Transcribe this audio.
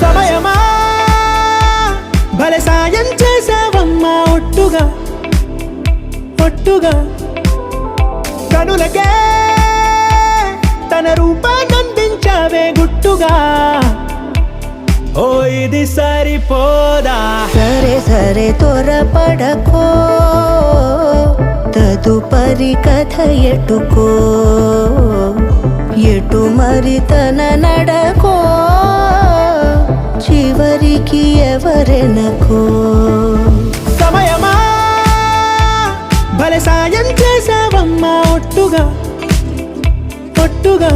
సమయమా భలే సాయం చేసావమ్మా ఒట్టుగా ఒట్టుగా కనులకే తన రూపాన్నందించావే గుట్టుగా ఓ ఇది సరిపోదా సరే సరే త్వరపడకో తదుపరి కథ ఎటుకో ఎటు మరి తన నడకో చివరికి ఎవరెనకో సమయమా భలే సాయం చేసావమ్మా ఒట్టుగా ఒట్టుగా